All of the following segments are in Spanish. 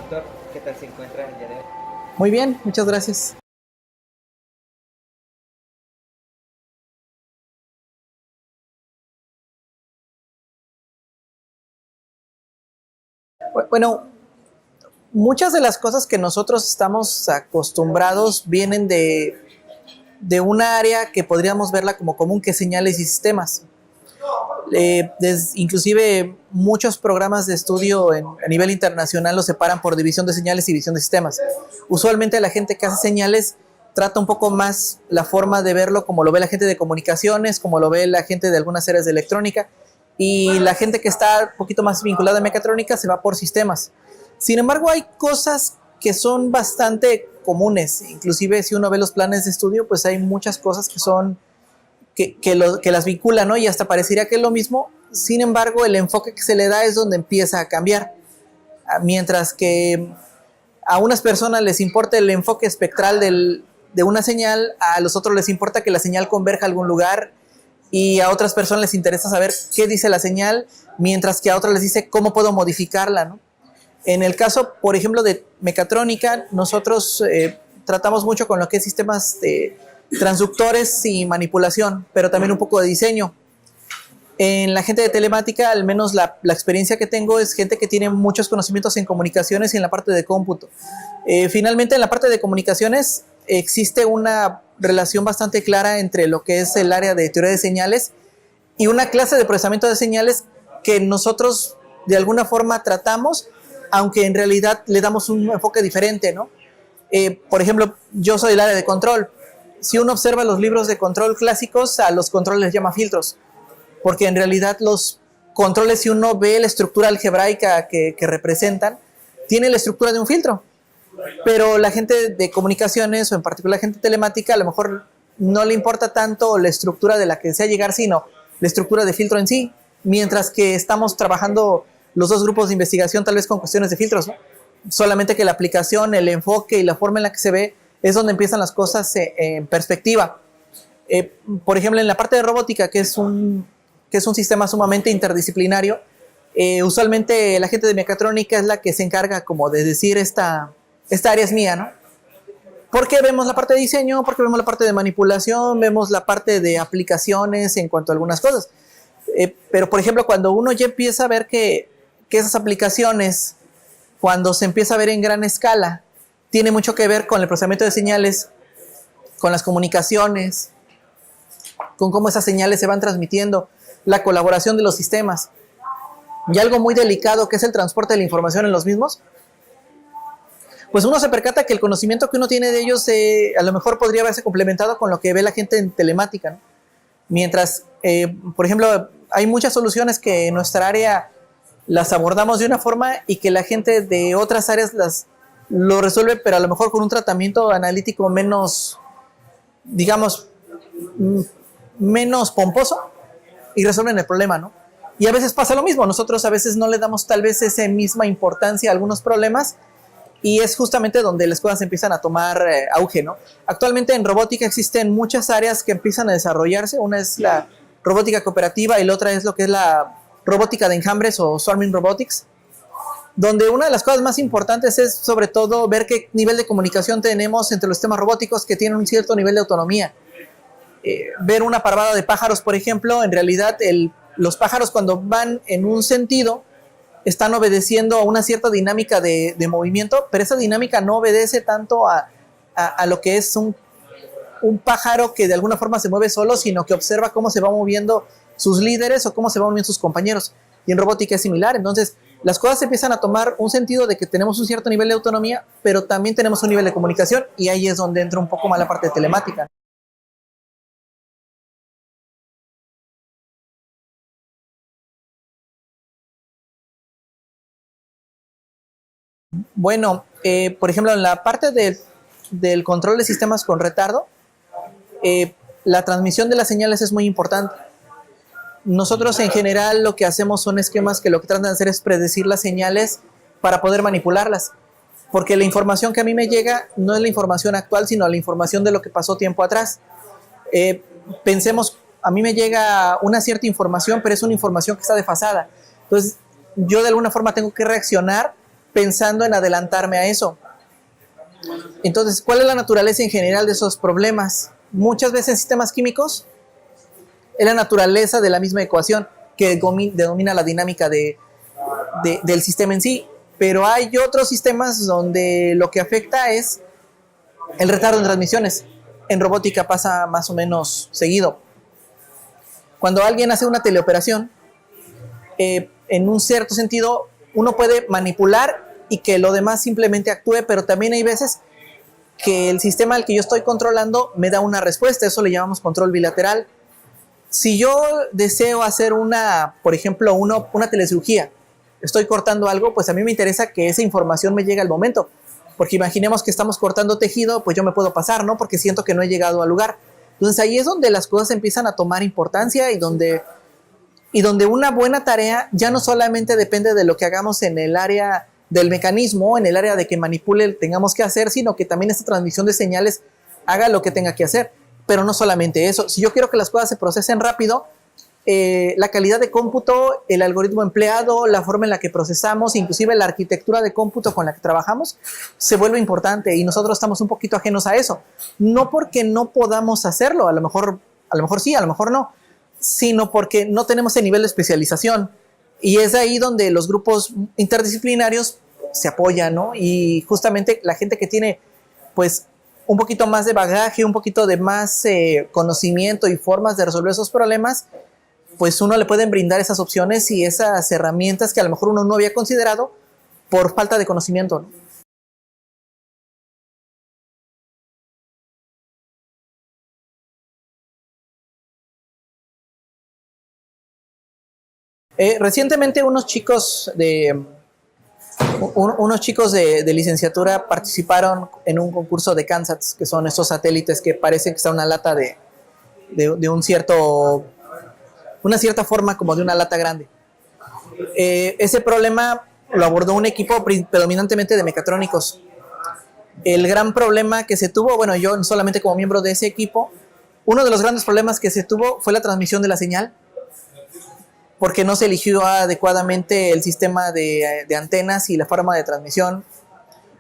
doctor, ¿qué tal se encuentra el día de hoy? Muy bien, muchas gracias. Bueno, muchas de las cosas que nosotros estamos acostumbrados vienen de una área que podríamos verla como común, que es señales y sistemas. Inclusive muchos programas de estudio a nivel internacional los separan por división de señales y división de sistemas. Usualmente la gente que hace señales trata un poco más la forma de verlo como lo ve la gente de comunicaciones, como lo ve la gente de algunas áreas de electrónica, y la gente que está un poquito más vinculada a mecatrónica se va por sistemas. Sin embargo, hay cosas que son bastante comunes. Inclusive si uno ve los planes de estudio, pues hay muchas cosas que son que las vinculan, ¿no? Y hasta parecería que es lo mismo. Sin embargo, el enfoque que se le da es donde empieza a cambiar. Mientras que a unas personas les importa el enfoque espectral de una señal, a los otros les importa que la señal converja a algún lugar, y a otras personas les interesa saber qué dice la señal, mientras que a otras les dice cómo puedo modificarla, ¿no? En el caso, por ejemplo, de mecatrónica, nosotros tratamos mucho con lo que es sistemas de transductores y manipulación, pero también un poco de diseño. En la gente de telemática, al menos la experiencia que tengo es gente que tiene muchos conocimientos en comunicaciones y en la parte de cómputo. Finalmente, en la parte de comunicaciones existe una relación bastante clara entre lo que es el área de teoría de señales y una clase de procesamiento de señales que nosotros de alguna forma tratamos, aunque en realidad le damos un enfoque diferente, ¿no? Por ejemplo, yo soy del área de control. Si uno observa los libros de control clásicos, a los controles les llama filtros, porque en realidad los controles, si uno ve la estructura algebraica que representan, tiene la estructura de un filtro. Pero la gente de comunicaciones, o en particular la gente telemática, a lo mejor no le importa tanto la estructura de la que desea llegar, sino la estructura de filtro en sí, mientras que estamos trabajando los dos grupos de investigación tal vez con cuestiones de filtros, ¿no? Solamente que la aplicación, el enfoque y la forma en la que se ve es donde empiezan las cosas en perspectiva. Por ejemplo, en la parte de robótica, que es un sistema sumamente interdisciplinario, usualmente la gente de mecatrónica es la que se encarga como de decir esta área es mía, ¿no? Porque vemos la parte de diseño, porque vemos la parte de manipulación, vemos la parte de aplicaciones en cuanto a algunas cosas. Pero, por ejemplo, cuando uno ya empieza a ver que esas aplicaciones, cuando se empieza a ver en gran escala, tiene mucho que ver con el procesamiento de señales, con las comunicaciones, con cómo esas señales se van transmitiendo, la colaboración de los sistemas, y algo muy delicado que es el transporte de la información en los mismos, pues uno se percata que el conocimiento que uno tiene de ellos a lo mejor podría haberse complementado con lo que ve la gente en telemática, ¿no? Mientras, por ejemplo, hay muchas soluciones que en nuestra área las abordamos de una forma y que la gente de otras áreas lo resuelve, pero a lo mejor con un tratamiento analítico menos, digamos, menos pomposo, y resuelven el problema, ¿no? Y a veces pasa lo mismo. Nosotros a veces no le damos tal vez esa misma importancia a algunos problemas, y es justamente donde las cosas empiezan a tomar auge, ¿no? Actualmente en robótica existen muchas áreas que empiezan a desarrollarse. Una es la robótica cooperativa y la otra es lo que es la robótica de enjambres o swarming robotics, donde una de las cosas más importantes es sobre todo ver qué nivel de comunicación tenemos entre los sistemas robóticos que tienen un cierto nivel de autonomía. Ver una parvada de pájaros, por ejemplo, en realidad los pájaros cuando van en un sentido están obedeciendo a una cierta dinámica de movimiento, pero esa dinámica no obedece tanto a lo que es un pájaro que de alguna forma se mueve solo, sino que observa cómo se van moviendo sus líderes o cómo se van moviendo sus compañeros. Y en robótica es similar. Entonces, las cosas empiezan a tomar un sentido de que tenemos un cierto nivel de autonomía, pero también tenemos un nivel de comunicación, y ahí es donde entra un poco más la parte de telemática. Bueno, por ejemplo, en la parte del control de sistemas con retardo, la transmisión de las señales es muy importante. Nosotros en general lo que hacemos son esquemas que lo que tratan de hacer es predecir las señales para poder manipularlas. Porque la información que a mí me llega no es la información actual, sino la información de lo que pasó tiempo atrás. Pensemos, a mí me llega una cierta información, pero es una información que está desfasada. Entonces, yo de alguna forma tengo que reaccionar pensando en adelantarme a eso. Entonces, ¿cuál es la naturaleza en general de esos problemas? Muchas veces en sistemas químicos es la naturaleza de la misma ecuación que denomina la dinámica del sistema en sí, pero hay otros sistemas donde lo que afecta es el retardo en transmisiones. En robótica pasa más o menos seguido. Cuando alguien hace una teleoperación, en un cierto sentido, uno puede manipular y que lo demás simplemente actúe, pero también hay veces que el sistema al que yo estoy controlando me da una respuesta. Eso le llamamos control bilateral. Si yo deseo hacer por ejemplo, una telecirugía, estoy cortando algo, pues a mí me interesa que esa información me llegue al momento. Porque imaginemos que estamos cortando tejido, pues yo me puedo pasar, ¿no? Porque siento que no he llegado al lugar. Entonces ahí es donde las cosas empiezan a tomar importancia y donde una buena tarea ya no solamente depende de lo que hagamos en el área del mecanismo, en el área de que manipule tengamos que hacer, sino que también esta transmisión de señales haga lo que tenga que hacer. Pero no solamente eso. Si yo quiero que las cosas se procesen rápido, la calidad de cómputo, el algoritmo empleado, la forma en la que procesamos, inclusive la arquitectura de cómputo con la que trabajamos, se vuelve importante y nosotros estamos un poquito ajenos a eso. No porque no podamos hacerlo, a lo mejor sí, a lo mejor no, sino porque no tenemos el nivel de especialización. Y es ahí donde los grupos interdisciplinarios se apoyan, ¿no? Y justamente la gente que tiene, pues, un poquito más de bagaje, un poquito de más conocimiento y formas de resolver esos problemas, pues uno le pueden brindar esas opciones y esas herramientas que a lo mejor uno no había considerado por falta de conocimiento, ¿no? Recientemente unos chicos de licenciatura participaron en un concurso de Kansas, que son estos satélites que parecen que está una lata de una cierta forma como de una lata grande. Ese problema lo abordó un equipo predominantemente de mecatrónicos. El gran problema que se tuvo, bueno, yo solamente como miembro de ese equipo, uno de los grandes problemas que se tuvo fue la transmisión de la señal, porque no se eligió adecuadamente el sistema de antenas y la forma de transmisión.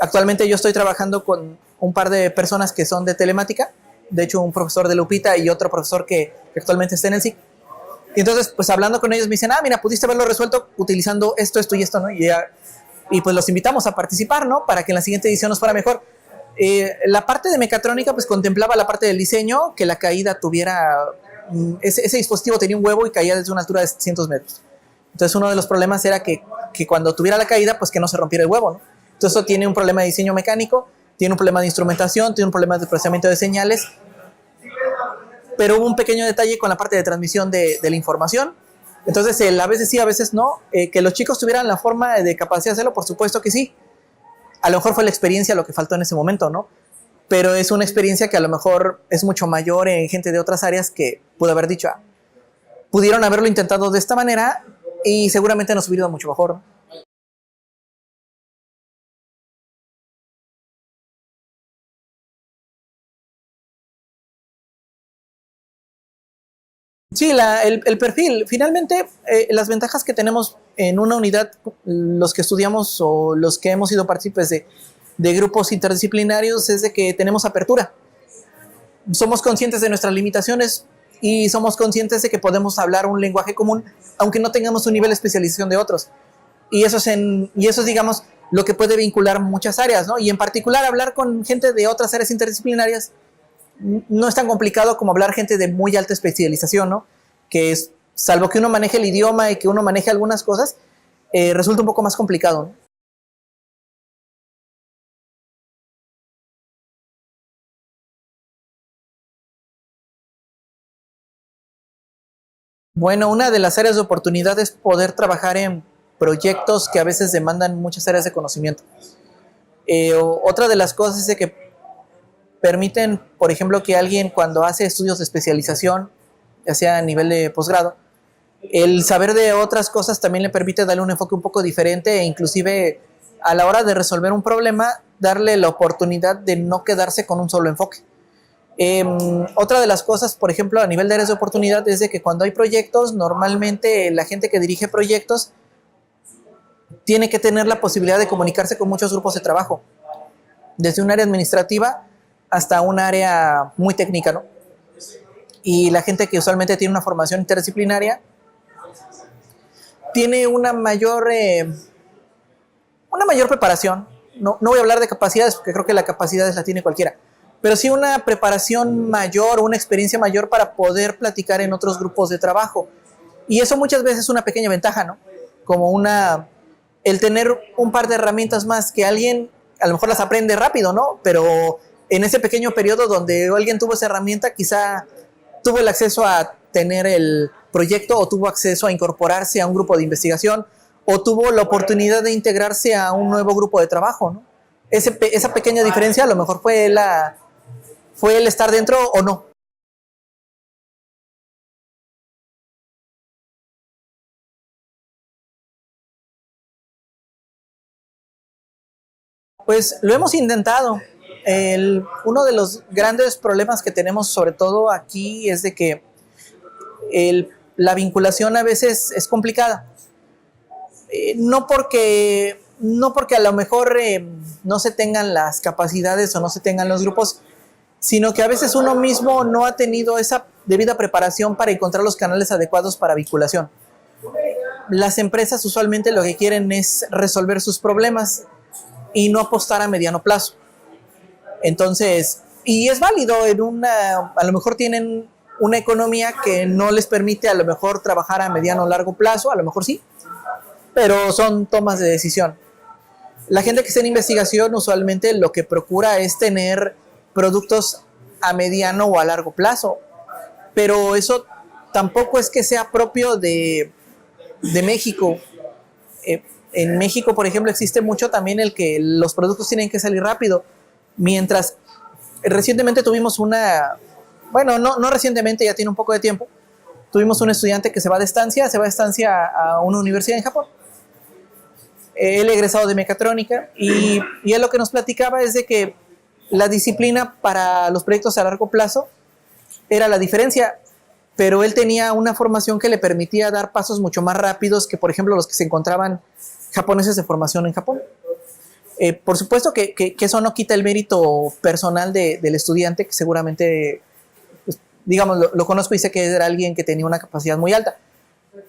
Actualmente yo estoy trabajando con un par de personas que son de telemática, de hecho un profesor de Lupita y otro profesor que actualmente está en el SIC. Y entonces, pues hablando con ellos me dicen, mira, pudiste haberlo resuelto utilizando esto y esto, ¿no? Y pues los invitamos a participar, ¿no? Para que en la siguiente edición nos fuera mejor. La parte de mecatrónica pues contemplaba la parte del diseño, que la caída tuviera... Ese dispositivo tenía un huevo y caía desde una altura de 700 metros. Entonces uno de los problemas era que cuando tuviera la caída, pues que no se rompiera el huevo, ¿no? Entonces eso tiene un problema de diseño mecánico, tiene un problema de instrumentación, tiene un problema de procesamiento de señales, pero hubo un pequeño detalle con la parte de transmisión de la información. Entonces a veces sí, a veces no. Que los chicos tuvieran la forma de capacidad de hacerlo, por supuesto que sí. A lo mejor fue la experiencia lo que faltó en ese momento, ¿no? Pero es una experiencia que a lo mejor es mucho mayor en gente de otras áreas que pudo haber dicho, pudieron haberlo intentado de esta manera y seguramente nos hubiera ido mucho mejor. Sí, el perfil. Finalmente, las ventajas que tenemos en una unidad, los que estudiamos o los que hemos sido partícipes de grupos interdisciplinarios, es de que tenemos apertura. Somos conscientes de nuestras limitaciones y somos conscientes de que podemos hablar un lenguaje común, aunque no tengamos un nivel de especialización de otros. Y eso es, digamos, lo que puede vincular muchas áreas, ¿no? Y en particular, hablar con gente de otras áreas interdisciplinarias no es tan complicado como hablar gente de muy alta especialización, ¿no? Que es, salvo que uno maneje el idioma y que uno maneje algunas cosas, resulta un poco más complicado, ¿no? Bueno, una de las áreas de oportunidad es poder trabajar en proyectos que a veces demandan muchas áreas de conocimiento. Otra de las cosas es de que permiten, por ejemplo, que alguien cuando hace estudios de especialización, ya sea a nivel de posgrado, el saber de otras cosas también le permite darle un enfoque un poco diferente e inclusive a la hora de resolver un problema, darle la oportunidad de no quedarse con un solo enfoque. Otra de las cosas, por ejemplo, a nivel de áreas de oportunidad, es de que cuando hay proyectos, normalmente la gente que dirige proyectos tiene que tener la posibilidad de comunicarse con muchos grupos de trabajo, desde un área administrativa hasta un área muy técnica, ¿no? Y la gente que usualmente tiene una formación interdisciplinaria tiene una mayor preparación. No voy a hablar de capacidades porque creo que la capacidad la tiene cualquiera, pero sí una preparación mayor, una experiencia mayor para poder platicar en otros grupos de trabajo. Y eso muchas veces es una pequeña ventaja, ¿no? Como el tener un par de herramientas más que alguien a lo mejor las aprende rápido, ¿no? Pero en ese pequeño periodo donde alguien tuvo esa herramienta, quizá tuvo el acceso a tener el proyecto o tuvo acceso a incorporarse a un grupo de investigación o tuvo la oportunidad de integrarse a un nuevo grupo de trabajo, ¿no? Esa pequeña diferencia a lo mejor fue el estar dentro o no. Pues lo hemos intentado. Uno de los grandes problemas que tenemos sobre todo aquí es de que la vinculación a veces es complicada. No porque a lo mejor no se tengan las capacidades o no se tengan los grupos, sino que a veces uno mismo no ha tenido esa debida preparación para encontrar los canales adecuados para vinculación. Las empresas usualmente lo que quieren es resolver sus problemas y no apostar a mediano plazo. Entonces, y es válido, a lo mejor tienen una economía que no les permite a lo mejor trabajar a mediano o largo plazo, a lo mejor sí, pero son tomas de decisión. La gente que está en investigación usualmente lo que procura es tener productos a mediano o a largo plazo, pero eso tampoco es que sea propio de México. En México, por ejemplo, existe mucho también el que los productos tienen que salir rápido, mientras recientemente tuvimos no recientemente, ya tiene un poco de tiempo, tuvimos un estudiante que se va de estancia a una universidad en Japón. Él egresado de mecatrónica y él lo que nos platicaba es de que la disciplina para los proyectos a largo plazo era la diferencia, pero él tenía una formación que le permitía dar pasos mucho más rápidos que, por ejemplo, los que se encontraban japoneses de formación en Japón. Por supuesto que eso no quita el mérito personal del estudiante, que seguramente, pues, digamos, lo conozco y sé que era alguien que tenía una capacidad muy alta.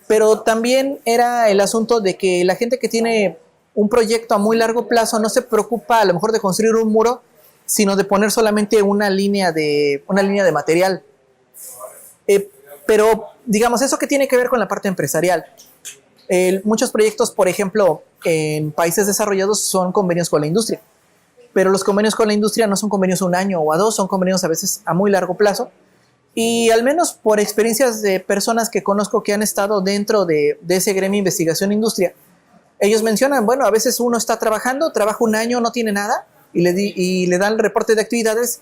Pero también era el asunto de que la gente que tiene un proyecto a muy largo plazo no se preocupa a lo mejor de construir un muro, sino de poner solamente una línea de material. Pero, digamos, eso que tiene que ver con la parte empresarial. Muchos proyectos, por ejemplo, en países desarrollados son convenios con la industria, pero los convenios con la industria no son convenios a un año o a dos, son convenios a veces a muy largo plazo. Y al menos por experiencias de personas que conozco que han estado dentro de ese gremio investigación-industria, ellos mencionan, bueno, a veces uno está trabaja un año, no tiene nada, y le dan el reporte de actividades,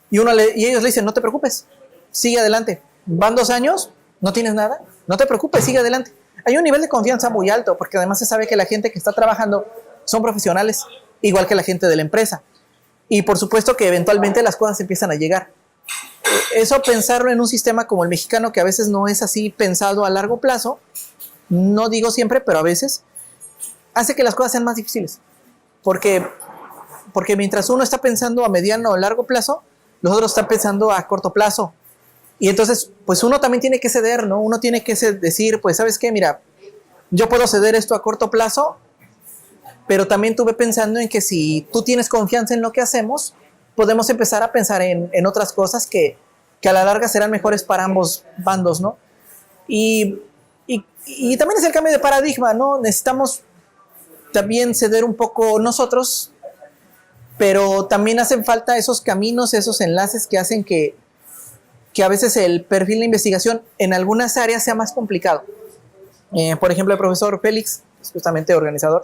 y ellos le dicen, no te preocupes, sigue adelante. Van 2 años, no tienes nada, no te preocupes, sigue adelante. Hay un nivel de confianza muy alto, porque además se sabe que la gente que está trabajando son profesionales, igual que la gente de la empresa. Y por supuesto que eventualmente las cosas empiezan a llegar. Eso, pensarlo en un sistema como el mexicano, que a veces no es así pensado a largo plazo, no digo siempre, pero a veces, hace que las cosas sean más difíciles. Porque mientras uno está pensando a mediano o largo plazo, los otros están pensando a corto plazo. Y entonces, pues uno también tiene que ceder, ¿no? Uno tiene que decir, pues, ¿sabes qué? Mira, yo puedo ceder esto a corto plazo, pero también estuve pensando en que si tú tienes confianza en lo que hacemos, podemos empezar a pensar en otras cosas que a la larga serán mejores para ambos bandos, ¿no? Y también es el cambio de paradigma, ¿no? Necesitamos también ceder un poco nosotros, pero también hacen falta esos caminos, esos enlaces que hacen que a veces el perfil de investigación en algunas áreas sea más complicado. Por ejemplo, el profesor Félix, justamente organizador,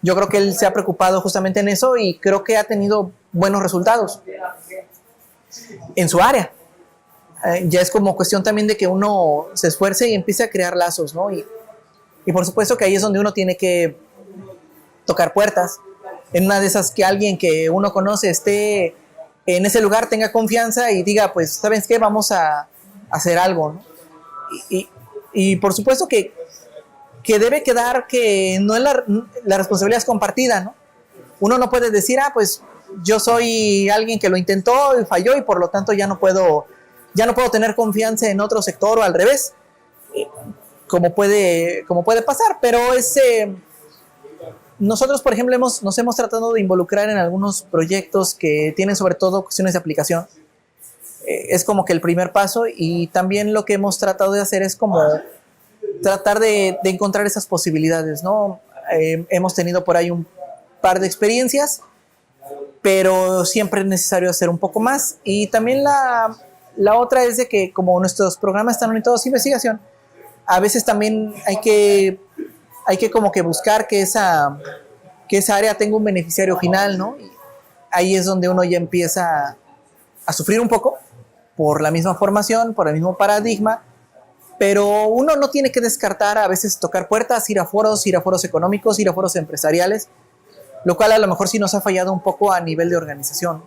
yo creo que él se ha preocupado justamente en eso y creo que ha tenido buenos resultados en su área. Ya es como cuestión también de que uno se esfuerce y empiece a crear lazos, ¿no? Y por supuesto que ahí es donde uno tiene que tocar puertas. En una de esas, que alguien que uno conoce esté en ese lugar, tenga confianza y diga, pues, ¿sabes qué? Vamos a hacer algo, ¿no? Y por supuesto que que debe quedar que no es la responsabilidad es compartida, ¿no? Uno no puede decir, pues yo soy alguien que lo intentó y falló y por lo tanto ya no puedo tener confianza en otro sector o al revés, como puede pasar, pero nosotros, por ejemplo, nos hemos tratado de involucrar en algunos proyectos que tienen sobre todo cuestiones de aplicación. Es como que el primer paso, y también lo que hemos tratado de hacer es como tratar de encontrar esas posibilidades, ¿no? Hemos tenido por ahí un par de experiencias, pero siempre es necesario hacer un poco más. Y también la otra es de que como nuestros programas están orientados a investigación, a veces también hay que como que buscar que esa área tenga un beneficiario final, ¿no? Y ahí es donde uno ya empieza a sufrir un poco por la misma formación, por el mismo paradigma, pero uno no tiene que descartar a veces tocar puertas, ir a foros económicos, ir a foros empresariales, lo cual a lo mejor sí nos ha fallado un poco a nivel de organización.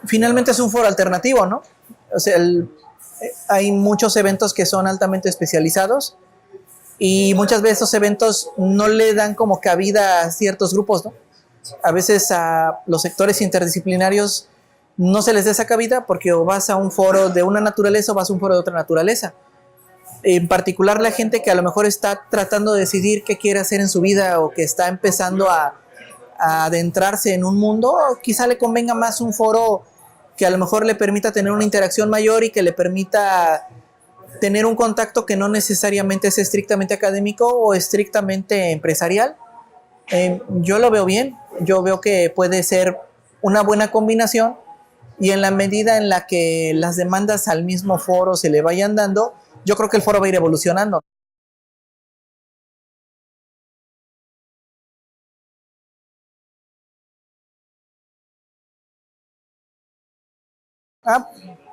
Finalmente es un foro alternativo, ¿no? O sea, hay muchos eventos que son altamente especializados y muchas veces esos eventos no le dan como cabida a ciertos grupos, ¿no? A veces a los sectores interdisciplinarios no se les da esa cabida porque o vas a un foro de una naturaleza o vas a un foro de otra naturaleza. En particular la gente que a lo mejor está tratando de decidir qué quiere hacer en su vida o que está empezando a adentrarse en un mundo, quizá le convenga más un foro que a lo mejor le permita tener una interacción mayor y que le permita tener un contacto que no necesariamente es estrictamente académico o estrictamente empresarial. Yo lo veo bien, yo veo que puede ser una buena combinación y en la medida en la que las demandas al mismo foro se le vayan dando, yo creo que el foro va a ir evolucionando.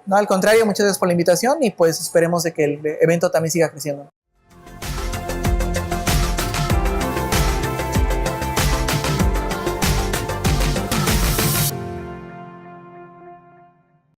No, al contrario, muchas gracias por la invitación y pues esperemos de que el evento también siga creciendo.